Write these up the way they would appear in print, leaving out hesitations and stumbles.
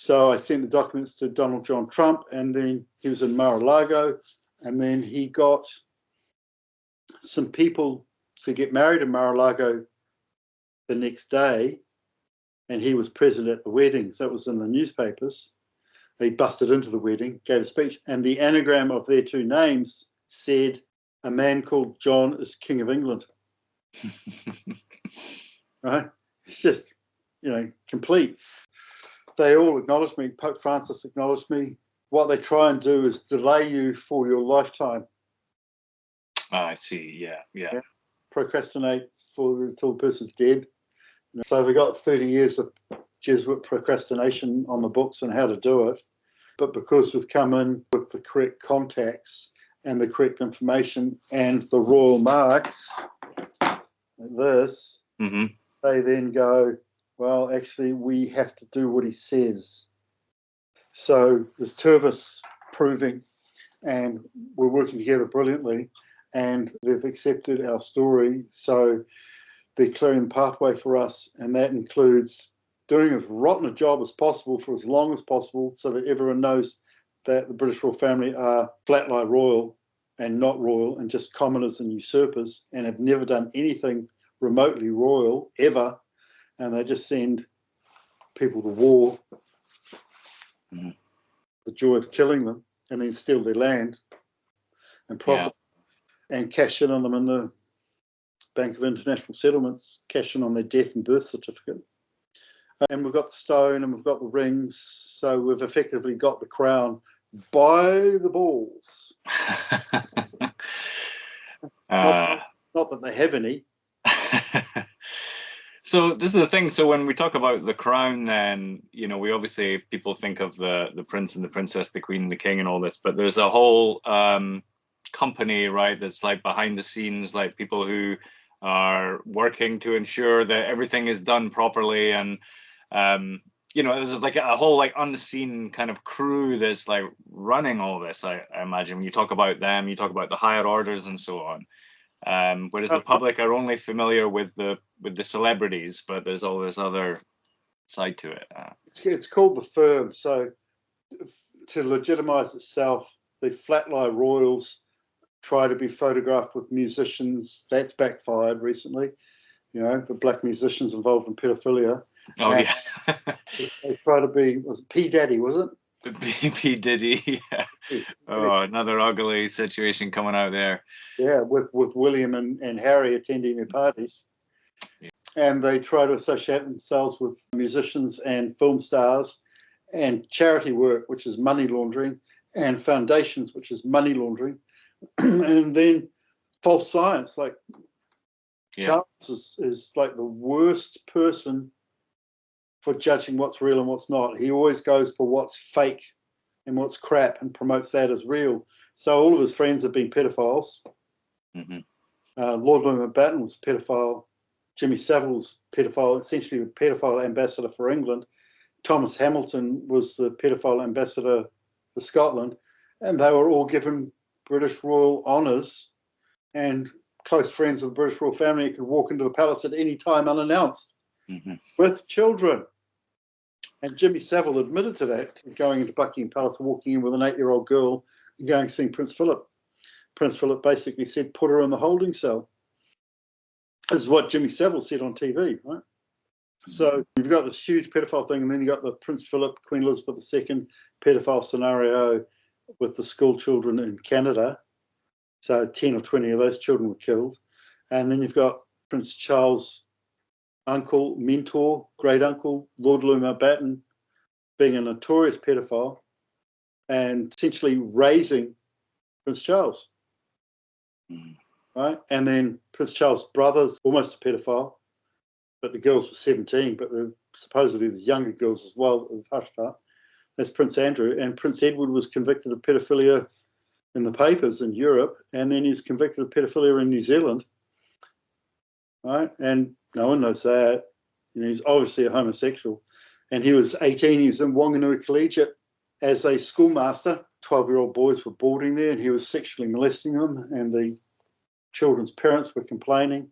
So I sent the documents to Donald John Trump, and then he was in Mar-a-Lago, and then he got some people to get married in Mar-a-Lago the next day, and he was present at the wedding, so it was in the newspapers. He busted into the wedding, gave a speech, and the anagram of their two names said, "A man called John is King of England." Right? It's just, complete. They all acknowledged me. Pope Francis acknowledged me. What they try and do is delay you for your lifetime. I see. Yeah. Procrastinate until the person's dead. So they got 30 years of Jesuit procrastination on the books on how to do it. But because we've come in with the correct contacts and the correct information and the royal marks, like this, they then go, well, actually, we have to do what he says. So there's two of us proving, and we're working together brilliantly, and they've accepted our story. So they're clearing the pathway for us, and that includes doing as rotten a job as possible for as long as possible so that everyone knows that the British royal family are flat-lie royal and not royal and just commoners and usurpers and have never done anything remotely royal ever, and they just send people to war, the joy of killing them, and then steal their land and property and cash in on them in the Bank of International Settlements, cash in on their death and birth certificate. And we've got the stone and we've got the rings, so we've effectively got the crown by the balls. Not that they have any. So this is the thing. So when we talk about the crown, then, we obviously, people think of the prince and the princess, the queen, the king and all this, but there's a whole company, right, that's like behind the scenes, like people who are working to ensure that everything is done properly. And, there's like a whole like unseen kind of crew that's like running all this, I imagine. When you talk about them, you talk about the higher orders and so on. Whereas the public are only familiar with the celebrities, but there's all this other side to it. It's called the firm. So to legitimize itself, the flat-lie royals try to be photographed with musicians. That's backfired recently. The black musicians involved in pedophilia. Oh, and yeah. They try to be, was it P. Daddy, was it? P. Diddy, yeah. Oh, another ugly situation coming out there. Yeah, with William and Harry attending their parties. Yeah. And they try to associate themselves with musicians and film stars and charity work, which is money laundering, and foundations, which is money laundering. And then false science, like Charles is like the worst person for judging what's real and what's not. He always goes for what's fake and what's crap and promotes that as real. So all of his friends have been pedophiles. Lord Mountbatten was a pedophile. Jimmy Savile's pedophile, essentially the pedophile ambassador for England. Thomas Hamilton was the pedophile ambassador for Scotland. And they were all given British royal honours, and close friends of the British royal family could walk into the palace at any time unannounced with children. And Jimmy Savile admitted to that, going into Buckingham Palace, walking in with an 8-year-old girl and going to see Prince Philip. Prince Philip basically said, put her in the holding cell. This is what Jimmy Savile said on TV, right? So you've got this huge pedophile thing, and then you've got the Prince Philip, Queen Elizabeth II pedophile scenario with the school children in Canada. So 10 or 20 of those children were killed. And then you've got Prince Charles' uncle, mentor, great uncle, Lord Mountbatten, being a notorious pedophile and essentially raising Prince Charles. Right? And then Prince Charles' brother's almost a pedophile, but the girls were 17, but supposedly there's younger girls as well that have hushed up. That's Prince Andrew. And Prince Edward was convicted of pedophilia in the papers in Europe, and then he's convicted of pedophilia in New Zealand. Right? And no one knows that. He's obviously a homosexual. And he was 18. He was in Wanganui Collegiate as a schoolmaster. 12-year-old boys were boarding there, and he was sexually molesting them, and the children's parents were complaining.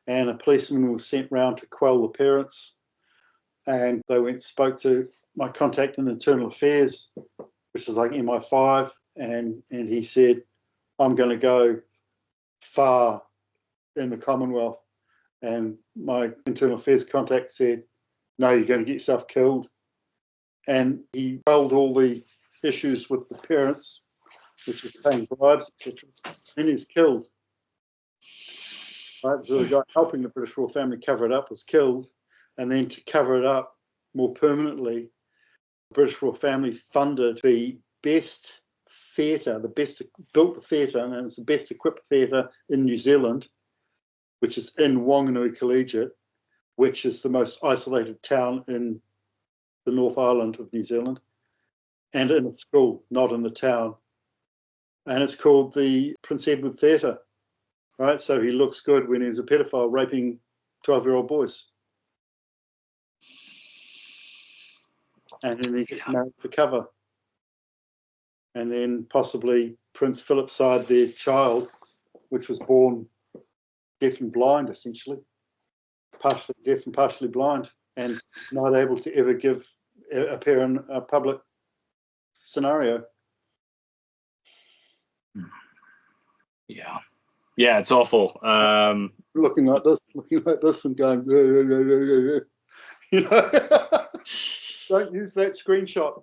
And a policeman was sent round to quell the parents. And they went and spoke to my contact in internal affairs, which is like MI5, and he said, I'm going to go far in the Commonwealth. And my internal affairs contact said, no, you're going to get yourself killed. And he held all the issues with the parents, which was paying bribes, etc. And he was killed. Right? So the guy helping the British royal family cover it up was killed. And then to cover it up more permanently, the British royal family funded the best theatre, built the theatre, and it's the best equipped theatre in New Zealand, which is in Wanganui Collegiate, which is the most isolated town in the North Island of New Zealand, and in a school, not in the town. And it's called the Prince Edward Theatre, right? So he looks good when he's a pedophile raping 12-year-old boys. And then he gets married for cover. And then possibly Prince Philip sired their child, which was born deaf and blind, essentially, partially deaf and partially blind, and not able to ever appear in a public scenario. Yeah, it's awful. Looking like this, and going, you know, don't use that screenshot.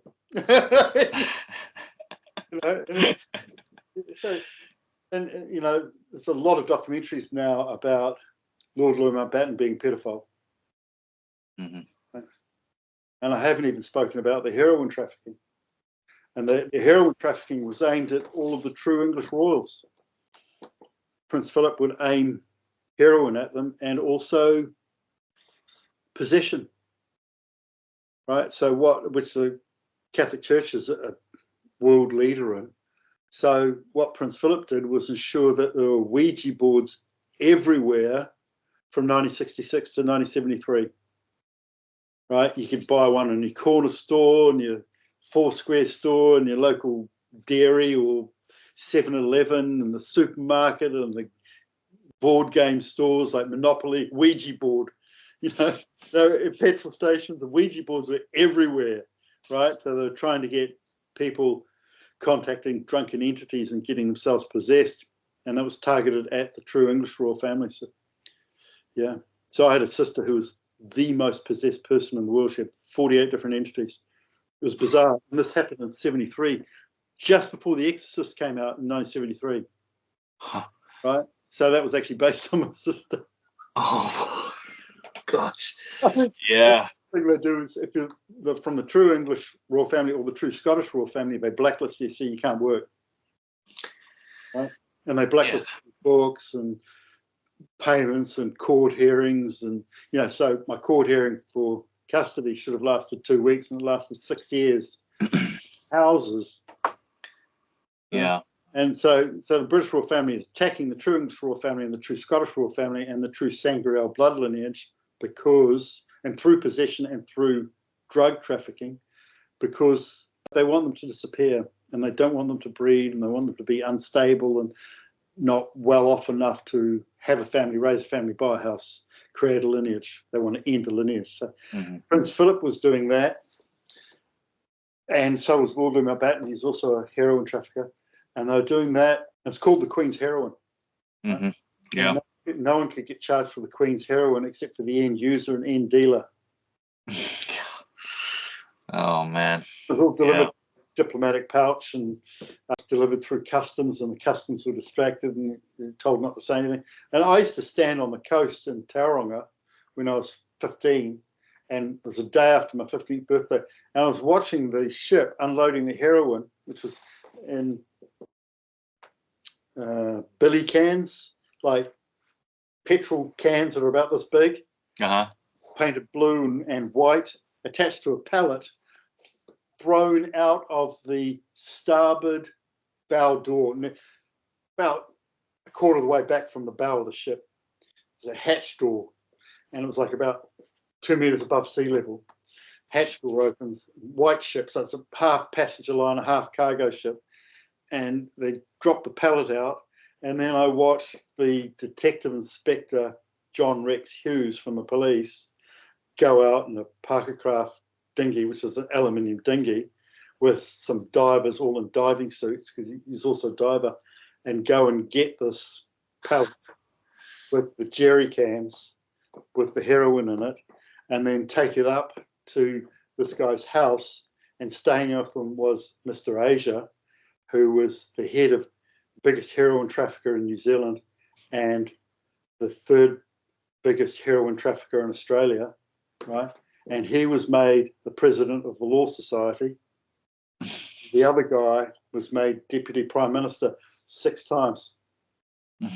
You know, and you know, there's a lot of documentaries now about Lord Louis Mountbatten being a pedophile. Mm-hmm. And I haven't even spoken about the heroin trafficking. And the heroin trafficking was aimed at all of the true English royals. Prince Philip would aim heroin at them, and also possession. Right? So which the Catholic Church is a world leader in. So what Prince Philip did was ensure that there were Ouija boards everywhere from 1966 to 1973. Right? You could buy one in your corner store, in your Foursquare store, in your local dairy or 7-Eleven, and the supermarket, and the board game stores like Monopoly, Ouija board. You know, at petrol stations, the Ouija boards were everywhere, right? So they were trying to get people contacting drunken entities and getting themselves possessed, and that was targeted at the true English royal family. So, yeah. So I had a sister who was the most possessed person in the world. She had 48 different entities. It was bizarre. And this happened in 73, just before The Exorcist came out in 1973. Huh. Right? So that was actually based on my sister. Oh, gosh. Yeah. The thing they do is, if you're from the true English royal family or the true Scottish royal family, they blacklist you, so you can't work. Right? And they blacklist books and payments and court hearings, and you know, so my court hearing for custody should have lasted 2 weeks, and it lasted 6 years. Houses. Yeah. And so the British royal family is attacking the true English royal family and the true Scottish royal family and the true Sangreal blood lineage because, and through possession and through drug trafficking, because they want them to disappear, and they don't want them to breed, and they want them to be unstable and not well off enough to have a family, raise a family, buy a house, create a lineage. They want to end the lineage. So Prince Philip was doing that, and so was Lord Louis Mountbatten. He's also a heroin trafficker, and they were doing that. It's called the Queen's heroin. Mm-hmm. Yeah. No one could get charged for the Queen's heroin except for the end user and end dealer. Oh, man. It was all delivered in a diplomatic pouch and delivered through customs, and the customs were distracted and told not to say anything. And I used to stand on the coast in Tauranga when I was 15, and it was a day after my 15th birthday, and I was watching the ship unloading the heroin, which was in billy cans, like petrol cans that are about this big, painted blue and white, attached to a pallet, thrown out of the starboard bow door, about a quarter of the way back from the bow of the ship. There's a hatch door, and it was like about 2 meters above sea level. Hatch door opens, white ship, so it's a half passenger line, a half cargo ship, and they dropped the pallet out, and then I watched the detective inspector John Rex Hughes from the police go out in a Parker Craft dinghy, which is an aluminium dinghy, with some divers all in diving suits, because he's also a diver, and go and get this pellet with the jerry cans with the heroin in it, and then take it up to this guy's house. And staying with him was Mr. Asia, who was the head of the biggest heroin trafficker in New Zealand and the third biggest heroin trafficker in Australia, right? And he was made the president of the Law Society. The other guy was made deputy prime minister 6 times. The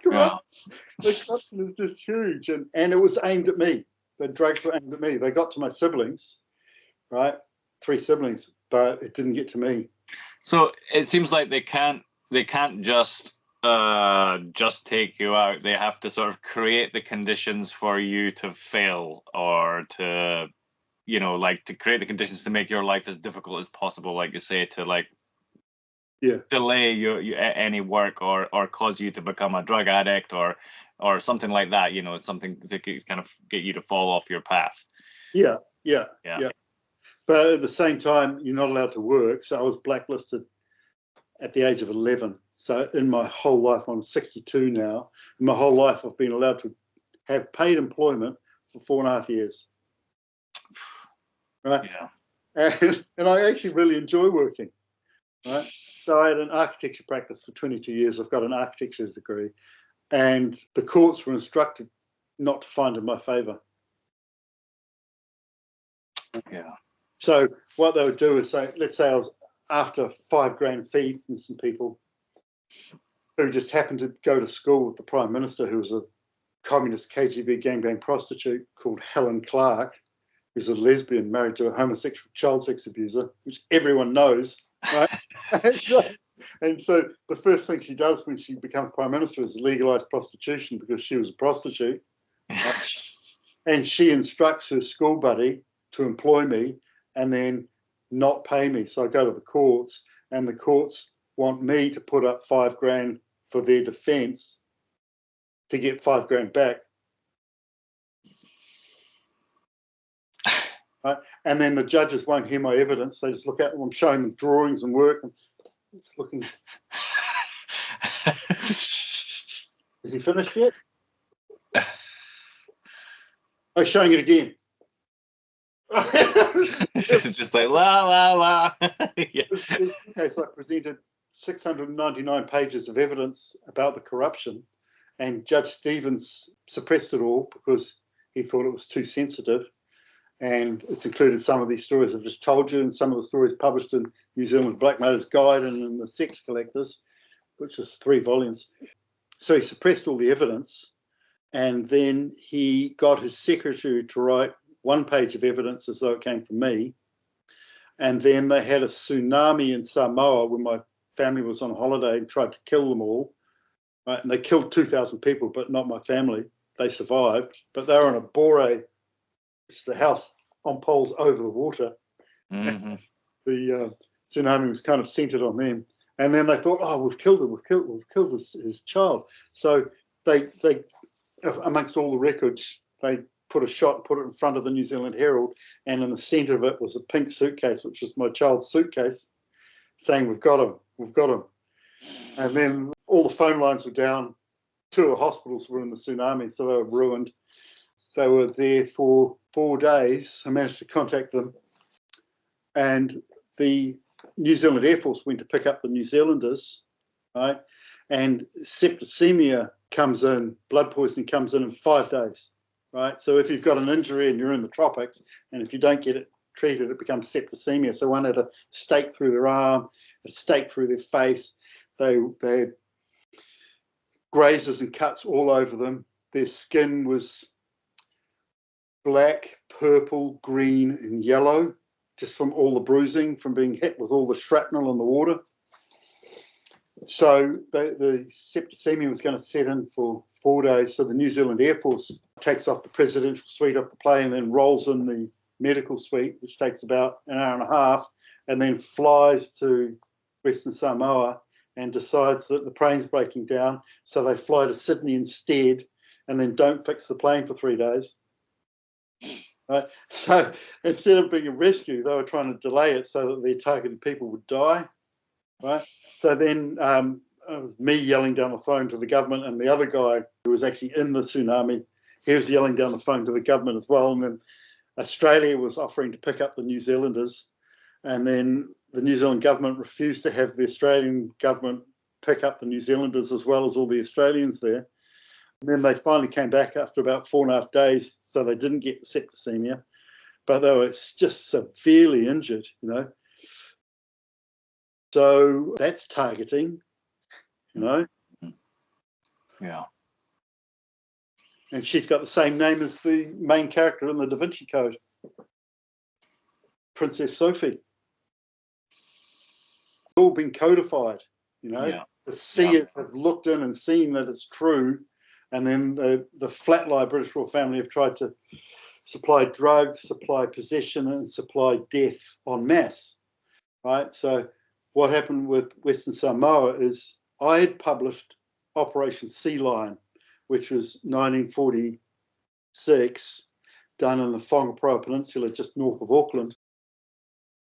corruption is just huge, and it was aimed at me. The drugs were aimed at me. They got to my siblings, right? 3 siblings, but it didn't get to me. So it seems like they can't just take you out. They have to sort of create the conditions for you to fail, or to, you know, like to create the conditions to make your life as difficult as possible, like you say, to like delay your any work, or cause you to become a drug addict, or something like that, you know, something to kind of get you to fall off your path. Yeah. But at the same time, you're not allowed to work. So I was blacklisted at the age of 11. So in my whole life, I'm 62 now. In my whole life, I've been allowed to have paid employment for 4.5 years. Right? Yeah. And I actually really enjoy working. Right? So I had an architecture practice for 22 years. I've got an architecture degree. And the courts were instructed not to find in my favour. Yeah. So what they would do is say, let's say I was after $5,000 fee from some people who just happened to go to school with the Prime Minister, who was a communist KGB gangbang prostitute called Helen Clark, who's a lesbian married to a homosexual child sex abuser, which everyone knows, right? And so the first thing she does when she becomes Prime Minister is legalise prostitution, because she was a prostitute. Right? And she instructs her school buddy to employ me and then not pay me. So I go to the courts, and the courts want me to put up $5,000 for their defence to get $5,000 back. Right? And then the judges won't hear my evidence. They just look at them. I'm showing them drawings and work, and it's looking. Is he finished yet? Oh, showing it again. It's just like la la la. Yeah. In this case, I presented 699 pages of evidence about the corruption, and Judge Stevens suppressed it all because he thought it was too sensitive. And it's included some of these stories I've just told you, and some of the stories published in New Zealand Blackmailer's Guide and in The Sex Collectors, which is 3 volumes. So he suppressed all the evidence, and then he got his secretary to write 1 page of evidence as though it came from me. And then they had a tsunami in Samoa when my family was on holiday and tried to kill them all. Right? And they killed 2,000 people, but not my family. They survived, but they were on a bore, which is the house on poles over the water. Mm-hmm. The tsunami was kind of centered on them. And then they thought, oh, we've killed him, we've killed his child. So they amongst all the records, they put a shot and put it in front of the New Zealand Herald, and in the centre of it was a pink suitcase, which was my child's suitcase, saying, we've got him. And then all the phone lines were down. 2 of the hospitals were in the tsunami, so they were ruined. They were there for 4 days. I managed to contact them. And the New Zealand Air Force went to pick up the New Zealanders, right? And septicemia comes in, blood poisoning comes in 5 days, right? So if you've got an injury and you're in the tropics, and if you don't get it treated, it becomes septicemia. So one had a stake through their arm, a stake through their face. They had grazes and cuts all over them. Their skin was black, purple, green, and yellow, just from all the bruising, from being hit with all the shrapnel in the water. So the septicemia was going to set in for 4 days. So the New Zealand Air Force takes off the presidential suite off the plane and then rolls in the medical suite, which takes about an hour and a half, and then flies to Western Samoa and decides that the plane's breaking down. So they fly to Sydney instead and then don't fix the plane for 3 days. right? So instead of being a rescue, they were trying to delay it so that their targeted people would die, right? So then it was me yelling down the phone to the government, and the other guy who was actually in the tsunami, he was yelling down the phone to the government as well. And then Australia was offering to pick up the New Zealanders, and then the New Zealand government refused to have the Australian government pick up the New Zealanders as well as all the Australians there. And then they finally came back after about 4.5 days, so they didn't get the septicemia, but they were just severely injured, you know. So that's targeting, you know. Yeah. And she's got the same name as the main character in the Da Vinci Code, Princess Sophie. All been codified, you know. Yeah. The seers have looked in and seen that it's true, and then the flat-lie British royal family have tried to supply drugs, supply possession, and supply death en masse, right? So what happened with Western Samoa is I had published Operation Sea Lion, which was 1946, done in the Whangaproa Peninsula just north of Auckland,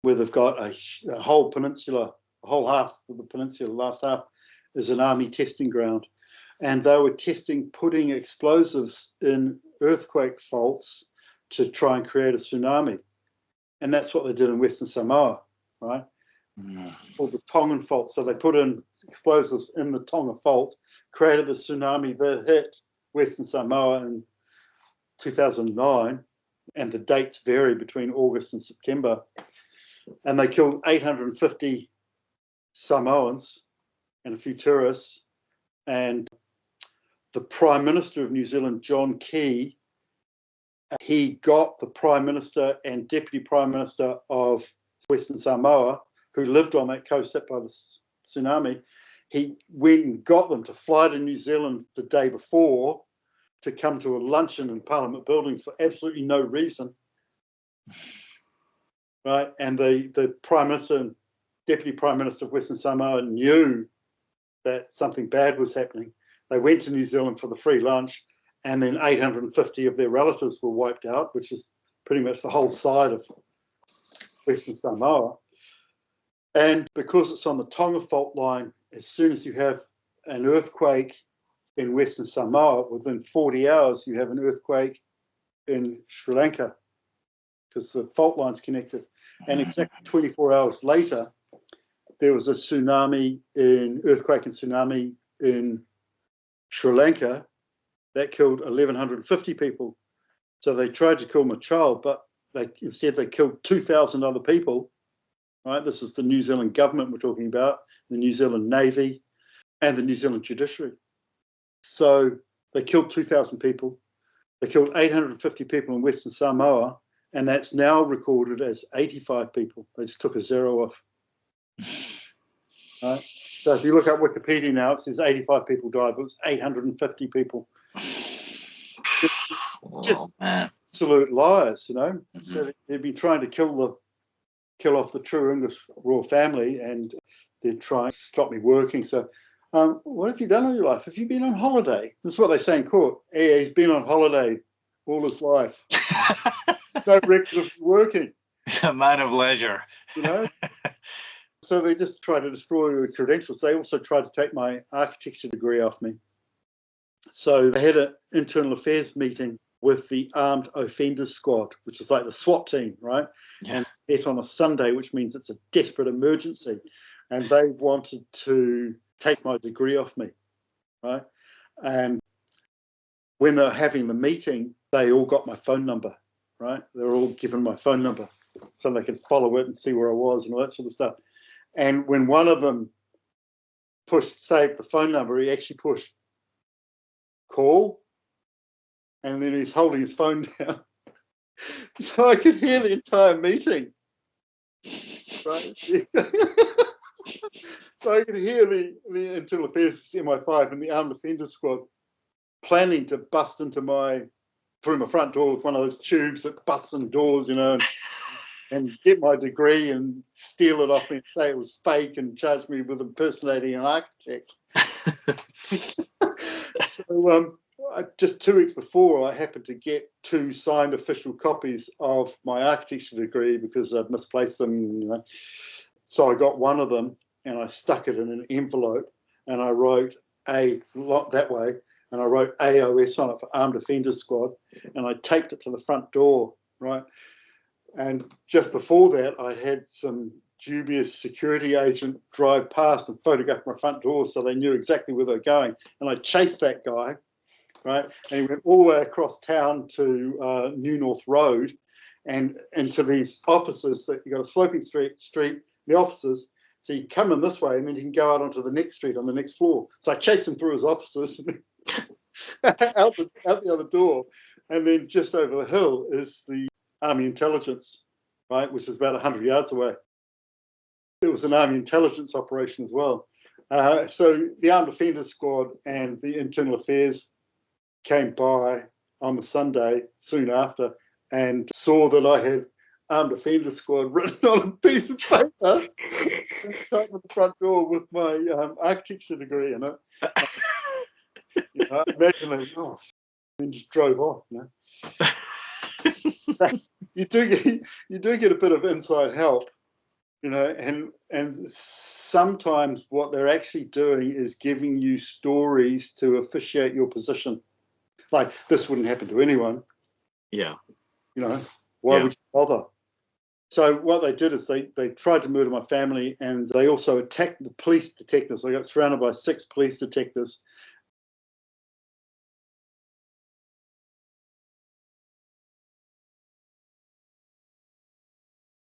where they've got a whole peninsula, a whole half of the peninsula, the last half is an army testing ground. And they were putting explosives in earthquake faults to try and create a tsunami. And that's what they did in Western Samoa, right? Called the Tongan fault. So they put in explosives in the Tonga fault, created the tsunami that hit Western Samoa in 2009, and the dates vary between August and September. And they killed 850 Samoans and a few tourists. And the Prime Minister of New Zealand, John Key, he got the Prime Minister and Deputy Prime Minister of Western Samoa, who lived on that coast hit by the tsunami. He went and got them to fly to New Zealand the day before to come to a luncheon in Parliament Buildings for absolutely no reason. Right? And the Prime Minister and Deputy Prime Minister of Western Samoa knew that something bad was happening. They went to New Zealand for the free lunch, and then 850 of their relatives were wiped out, which is pretty much the whole side of Western Samoa. And because it's on the Tonga fault line, as soon as you have an earthquake in Western Samoa, within 40 hours, you have an earthquake in Sri Lanka because the fault line's connected. And exactly 24 hours later, there was a earthquake and tsunami in Sri Lanka that killed 1,150 people. So they tried to kill my child, but instead they killed 2,000 other people. Right? This is the New Zealand government we're talking about, the New Zealand Navy, and the New Zealand judiciary. So they killed 2,000 people. They killed 850 people in Western Samoa, and that's now recorded as 85 people. They just took a zero off. Right? So if you look up Wikipedia now, it says 85 people died, but it was 850 people. Just absolute liars, you know. Mm-hmm. So they've been trying to kill off the true English royal family, and they're trying to stop me working. So what have you done in your life? Have you been on holiday? This is what they say in court. Yeah, he's been on holiday all his life. No record of working. He's a man of leisure. You know? So they just try to destroy your credentials. They also tried to take my architecture degree off me. So they had an internal affairs meeting with the Armed Offenders Squad, which is like the SWAT team, right? Yeah. And it's on a Sunday, which means it's a desperate emergency. And they wanted to take my degree off me, right? And when they were having the meeting, they all got my phone number, right? They were all given my phone number so they could follow it and see where I was and all that sort of stuff. And when one of them saved the phone number, he actually pushed call, and then he's holding his phone down. So I could hear the entire meeting. Right? So I could hear the Internal Affairs MI5 and the Armed Offenders Squad planning to bust through my front door with one of those tubes that busts in doors, you know, and get my degree and steal it off me and say it was fake and charge me with impersonating an architect. So just 2 weeks before, I happened to get 2 signed official copies of my architecture degree because I'd misplaced them. You know. So I got one of them and I stuck it in an envelope and I wrote A lot that way, and I wrote AOS on it for Armed Offenders Squad, and I taped it to the front door, right? And just before that, I had some dubious security agent drive past and photograph my front door so they knew exactly where they were going. And I chased that guy, right? And he went all the way across town to New North Road and into these offices. That you got a sloping street, the offices. So you come in this way and then you can go out onto the next street on the next floor. So I chased him through his offices out the other door. And then just over the hill is the Army Intelligence, right, which is about 100 yards away. It was an Army Intelligence operation as well. So the Armed Offenders Squad and the Internal Affairs came by on the Sunday soon after and saw that I had Armed Offenders Squad written on a piece of paper at the front door with my architecture degree in it. You know, imagine they and just drove off. You know, you do get a bit of inside help, you know, and sometimes what they're actually doing is giving you stories to officiate your position. Like, this wouldn't happen to anyone. Yeah. You know, why would you bother? So what they did is they tried to murder my family, and they also attacked the police detectives. I got surrounded by 6 police detectives,